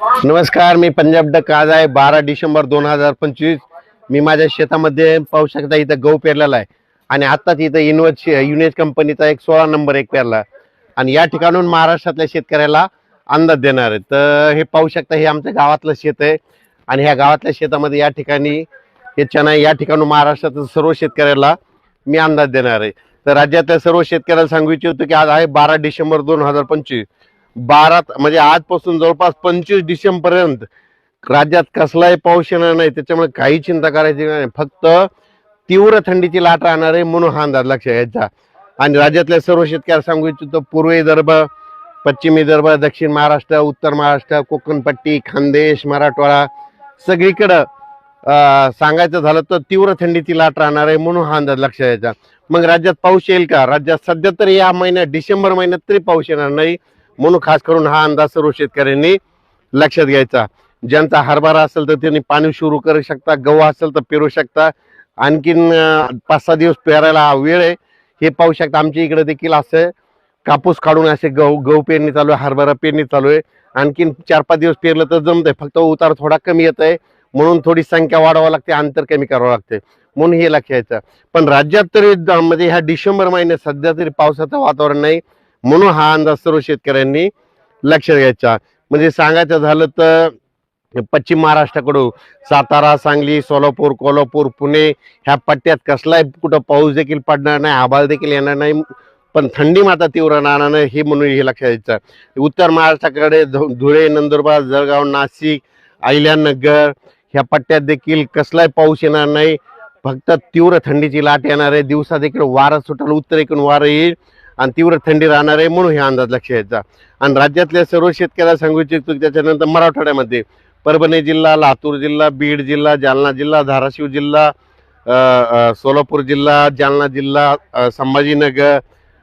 नमस्कार, मी पंजाब डक. आज आहे 12 डिसेंबर 2025. मी माझ्या शेतामध्ये पाहू शकता इथं गहू पेरलेला आहे आणि आत्ताच इथं युनियन कंपनीचा एक 16 नंबर एक पेरला आणि या ठिकाणून महाराष्ट्रातल्या शेतकऱ्याला अंदाज देणार आहे. तर हे पाहू शकता, हे आमच्या गावातलं शेत आहे आणि ह्या गावातल्या शेतामध्ये या ठिकाणी हे चणा या ठिकाणून महाराष्ट्रातील सर्व शेतकऱ्याला मी अंदाज देणार आहे. तर राज्यातल्या सर्व शेतकऱ्याला सांगू इच्छितो की आज आहे 12 डिसेंबर 2025. 12 म्हणजे आजपासून जवळपास 25 डिसेंबर पर्यंत राज्यात कसलाही पाऊस येणार नाही, त्याच्यामुळे काही चिंता करायची नाही. फक्त तीव्र थंडीची लाट राहणार आहे म्हणून हा अंदाज लक्षात घ्यायचा. आणि राज्यातल्या सर्व शेतकऱ्याला सांगू इच्छितो, पूर्व विदर्भ, पश्चिम विदर्भ, दक्षिण महाराष्ट्र, उत्तर महाराष्ट्र, कोकणपट्टी, खानदेश, मराठवाडा सगळीकडं सांगायचं झालं तर तीव्र थंडीची लाट राहणार आहे म्हणून हा अंदाज लक्षात घ्यायचा. मग राज्यात पाऊस येईल का? राज्यात सध्या तरी या महिन्यात डिसेंबर महिन्यात तरी पाऊस येणार नाही म्हणून खास करून हा अंदाज सर्व शेतकऱ्यांनी लक्षात घ्यायचा. ज्यांचा हरभरा असेल तर त्यांनी पाणी सुरू करू शकता, गहू असेल तर पेरू शकता. आणखीन 5-6 दिवस पेरायला वेळ आहे. हे पाहू शकता आमच्या इकडे देखील असं कापूस काढून असे गहू पेरणी चालू आहे, हरभरा पेरणी चालू आहे. आणखीन 4-5 दिवस पेरलं तर जमतंय, फक्त उतार थोडा कमी येत आहे म्हणून थोडी संख्या वाढवावं लागते, अंतर कमी करावं लागते म्हणून हे लक्षात घ्यायचं. पण राज्यात तरी म्हणजे ह्या डिसेंबर महिन्यात सध्या तरी पावसाचं वातावरण नाही म्हणून हा अंदाज सर्व शेतकऱ्यांनी लक्षात घ्यायचा. म्हणजे सांगायचं झालं तर पश्चिम महाराष्ट्राकडून सातारा, सांगली, सोलापूर, कोल्हापूर, पुणे ह्या पट्ट्यात कसलाही कुठं पाऊस देखील पडणार नाही, आभाळ देखील येणार नाही, पण थंडी मात्र तीव्र राहणार नाही हे म्हणून हे लक्षात घ्यायचं. उत्तर महाराष्ट्राकडे धुळे, नंदुरबार, जळगाव, नाशिक, अहिल्यानगर ह्या पट्ट्यात देखील कसलाही पाऊस येणार नाही, फक्त तीव्र थंडीची लाट येणार आहे. दिवसा देखील वारं सुटेल, उत्तरेकडून वारं येईल आणि तीव्र थंडी राहणार आहे म्हणून हे अंदाज लक्षात घ्यायचा. आणि राज्यातल्या सर्व शेतकऱ्याला सांगू इच्छितो, त्याच्यानंतर मराठवाड्यामध्ये परभणी जिल्हा, लातूर जिल्हा, बीड जिल्हा, जालना जिल्हा, धाराशिव जिल्हा, सोलापूर जिल्हा, जालना जिल्हा, संभाजीनगर,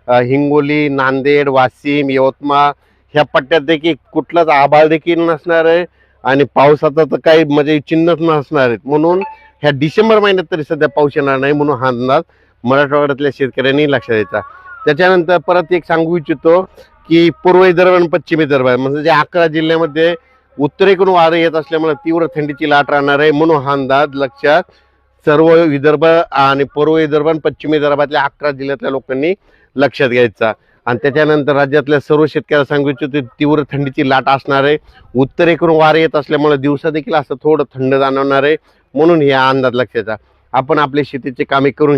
हिंगोली, नांदेड, वाशिम, यवतमाळ ह्या पट्ट्यात देखील कुठलाच आभाळ देखील नसणार आहे आणि पावसाचं तर काही म्हणजे चिन्हच नसणार आहेत म्हणून ह्या डिसेंबर महिन्यात तरी सध्या पाऊस येणार नाही म्हणून हा अंदाज मराठवाड्यातल्या शेतकऱ्यांनी लक्षात द्यायचा. त्याच्यानंतर परत एक सांगू इच्छितो की पूर्व विदर्भ आणि पश्चिम विदर्भ म्हणजे जे 11 जिल्ह्यामध्ये उत्तरेकडून वारं येत असल्यामुळे तीव्र थंडीची लाट राहणार आहे म्हणून हा अंदाज लक्षात सर्व विदर्भ आणि पूर्व विदर्भ आणि पश्चिम विदर्भातल्या 11 जिल्ह्यातल्या लोकांनी लक्षात घ्यायचा. आणि त्याच्यानंतर राज्यातल्या सर्व शेतकऱ्याला सांगू इच्छितो, तीव्र थंडीची लाट असणार आहे. उत्तरेकडून वारे येत असल्यामुळे दिवसा देखील असं थोडं थंड जाणवणार आहे म्हणून हे अंदाज लक्षात. आपण आपल्या शेतीचे कामे करून घ्या.